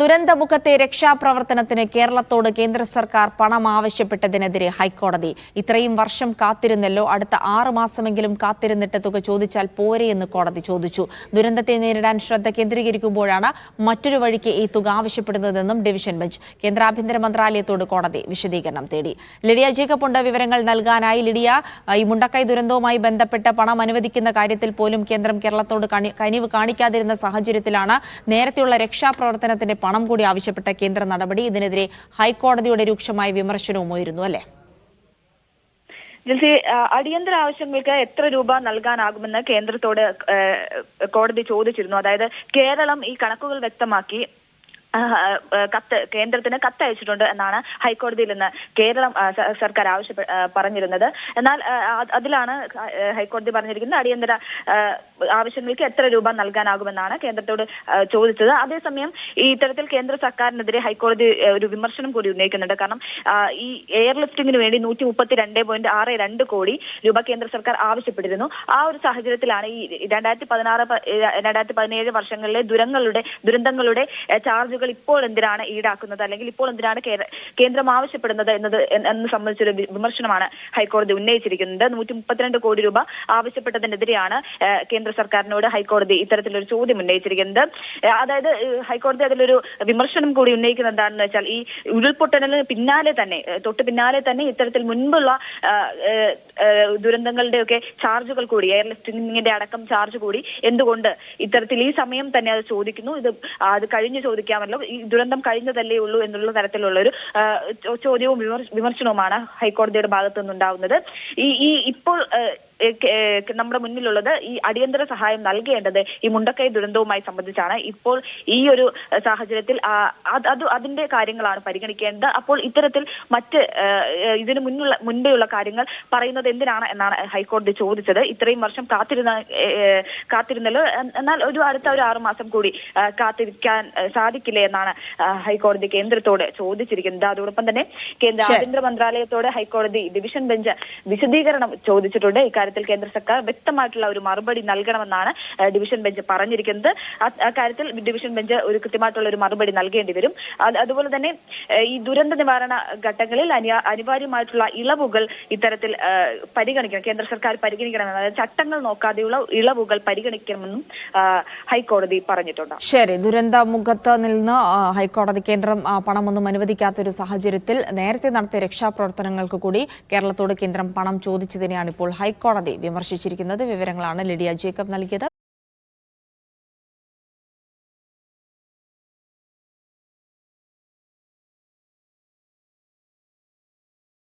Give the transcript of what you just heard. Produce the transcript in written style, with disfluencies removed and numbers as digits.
ദുരന്തമുഖത്തെ രക്ഷാപ്രവർത്തനത്തിന് കേരളത്തോട് കേന്ദ്ര സർക്കാർ പണം ആവശ്യപ്പെട്ടതിനെതിരെ ഹൈക്കോടതി ഇത്രയും വർഷം കാത്തിരുന്നല്ലോ, അടുത്ത 6 മാസമെങ്കിലും കാത്തിരുന്നിട്ട് തുക ചോദിച്ചാൽ പോരെയെന്ന് കോടതി ചോദിച്ചു. ദുരന്തത്തെ നേരിടാൻ ശ്രദ്ധ കേന്ദ്രീകരിക്കുമ്പോഴാണ് മറ്റൊരു വഴിക്ക് ഈ തുക ആവശ്യപ്പെടുന്നതെന്നും ഡിവിഷൻ ബെഞ്ച് കേന്ദ്ര ആഭ്യന്തര മന്ത്രാലയത്തോട് കോടതി വിശദീകരണം തേടി. ലിഡിയ ജേക്കബ് ഉണ്ട് വിവരങ്ങൾ നൽകാനായി. ലിഡിയ, ഈ മുണ്ടക്കൈ ദുരന്തവുമായി ബന്ധപ്പെട്ട് പണം അനുവദിക്കുന്ന കാര്യത്തിൽ പോലും കേന്ദ്രം കേരളത്തോട് കനിവ് കാണിക്കാതിരുന്ന സാഹചര്യത്തിലാണ് നേരത്തെയുള്ള രക്ഷാപ്രവർത്തനത്തിന്റെ പണം കൂടി ആവശ്യപ്പെട്ട കേന്ദ്ര നടപടി. ഇതിനെതിരെ ഹൈക്കോടതിയുടെ രൂക്ഷമായ വിമർശനവും ഉയരുന്നു, അല്ലേ? അടിയന്തര ആവശ്യങ്ങൾക്ക് എത്ര രൂപ നൽകാനാകുമെന്ന് കേന്ദ്രത്തോട് കോടതി ചോദിച്ചിരുന്നു. അതായത് കേരളം ഈ കണക്കുകൾ വ്യക്തമാക്കി കേന്ദ്രത്തിന് കത്തയച്ചിട്ടുണ്ട് എന്നാണ് ഹൈക്കോടതിയിൽ നിന്ന് കേരളം സർക്കാർ പറഞ്ഞിരുന്നത്. എന്നാൽ അതിലാണ് ഹൈക്കോടതി പറഞ്ഞിരിക്കുന്നത് അടിയന്തര ആവശ്യങ്ങൾക്ക് എത്ര രൂപ നൽകാനാകുമെന്നാണ് കേന്ദ്രത്തോട് ചോദിച്ചത്. അതേസമയം ഈ ഇത്തരത്തിൽ കേന്ദ്ര സർക്കാരിനെതിരെ ഹൈക്കോടതി ഒരു വിമർശനം കൂടി ഉന്നയിക്കുന്നുണ്ട്. കാരണം ഈ എയർലിഫ്റ്റിംഗിന് വേണ്ടി 132.62 കോടി രൂപ കേന്ദ്ര സർക്കാർ ആവശ്യപ്പെട്ടിരുന്നു. ആ ഒരു സാഹചര്യത്തിലാണ് ഈ 2016-2017 വർഷങ്ങളിലെ ദുരന്തങ്ങളുടെ ചാർജ് ഇപ്പോൾ എന്തിനാണ് ഈടാക്കുന്നത്, അല്ലെങ്കിൽ ഇപ്പോൾ എന്തിനാണ് കേന്ദ്രം ആവശ്യപ്പെടുന്നത് എന്ന് സംബന്ധിച്ചൊരു വിമർശനമാണ് ഹൈക്കോടതി ഉന്നയിച്ചിരിക്കുന്നത്. 132 കോടി രൂപ ആവശ്യപ്പെട്ടതിനെതിരെയാണ് കേന്ദ്ര സർക്കാരിനോട് ഹൈക്കോടതി ഇത്തരത്തിലൊരു ചോദ്യം ഉന്നയിച്ചിരിക്കുന്നത്. അതായത് ഹൈക്കോടതി അതിലൊരു വിമർശനം കൂടി ഉന്നയിക്കുന്നത് എന്താണെന്ന് വെച്ചാൽ, ഈ ഉരുൾപൊട്ടലിന് തൊട്ട് പിന്നാലെ തന്നെ ഇത്തരത്തിൽ മുൻപുള്ള ദുരന്തങ്ങളുടെയൊക്കെ ചാർജുകൾ കൂടി, എയർലിഫ്റ്റിംഗിന്റെ അടക്കം ചാർജ് കൂടി എന്തുകൊണ്ട് ഇത്തരത്തിൽ ഈ സമയം തന്നെ അത് ചോദിക്കുന്നു, അത് കഴിഞ്ഞ് ചോദിക്കാമല്ലോ, ഈ ദുരന്തം കഴിഞ്ഞതല്ലേ ഉള്ളൂ എന്നുള്ള തരത്തിലുള്ള ഒരു ചോദ്യവും വിമർശനവുമാണ് ഹൈക്കോടതിയുടെ ഭാഗത്തു നിന്നുണ്ടാവുന്നത്. ഇപ്പോൾ നമ്മുടെ മുന്നിലുള്ളത് ഈ അടിയന്തര സഹായം നൽകേണ്ടത് ഈ മുണ്ടക്കൈ ദുരന്തവുമായി സംബന്ധിച്ചാണ്. ഇപ്പോൾ ഈ ഒരു സാഹചര്യത്തിൽ അതിന്റെ കാര്യങ്ങളാണ് പരിഗണിക്കേണ്ടത്. അപ്പോൾ ഇത്തരത്തിൽ മറ്റ് ഇതിന് മുൻപെയുള്ള കാര്യങ്ങൾ പറയുന്നത് എന്തിനാണ് എന്നാണ് ഹൈക്കോടതി ചോദിച്ചത്. ഇത്രയും വർഷം കാത്തിരുന്നല്ലോ, എന്നാൽ അടുത്ത 6 മാസം കൂടി കാത്തിരിക്കാൻ സാധിക്കില്ലേ എന്നാണ് ഹൈക്കോടതി കേന്ദ്രത്തോട് ചോദിച്ചിരിക്കുന്നത്. അതോടൊപ്പം തന്നെ കേന്ദ്ര ആഭ്യന്തര മന്ത്രാലയത്തോട് ഹൈക്കോടതി ഡിവിഷൻ ബെഞ്ച് വിശദീകരണം ചോദിച്ചിട്ടുണ്ട്. ഇക്കാര്യത്തിൽ കേന്ദ്ര സർക്കാർ വ്യക്തമായിട്ടുള്ള ഒരു മറുപടി നൽകണമെന്നാണ് ഡിവിഷൻ ബെഞ്ച് പറഞ്ഞിരിക്കുന്നത്. അക്കാര്യത്തിൽ ഡിവിഷൻ ബെഞ്ച് ഒരു കൃത്യമായിട്ടുള്ള ഒരു മറുപടി നൽകേണ്ടി വരും. അതുപോലെ തന്നെ ഈ ദുരന്ത നിവാരണ ഘട്ടങ്ങളിൽ അനിവാര്യമായിട്ടുള്ള ഇളവുകൾ ഇത്തരത്തിൽ പരിഗണിക്കണം, കേന്ദ്ര സർക്കാർ പരിഗണിക്കണമെന്ന്, അതായത് ചട്ടങ്ങൾ നോക്കാതെയുള്ള ഇളവുകൾ പരിഗണിക്കണമെന്നും ഹൈക്കോടതി പറഞ്ഞിട്ടുണ്ട്. ശരി, ദുരന്തമുഖത്ത് നിന്ന് ഹൈക്കോടതി കേന്ദ്രം പണമൊന്നും അനുവദിക്കാത്തൊരു സാഹചര്യത്തിൽ നേരത്തെ നടത്തിയ രക്ഷാപ്രവർത്തനങ്ങൾക്ക് കൂടി കേരളത്തോട് കേന്ദ്രം പണം ചോദിച്ചതിനെയാണ് ഇപ്പോൾ ഹൈക്കോടതി വിമർശിച്ചിരിക്കുന്നത്. വിവരങ്ങളാണ് ലിഡിയ ജേക്കബ് നൽകിയത്.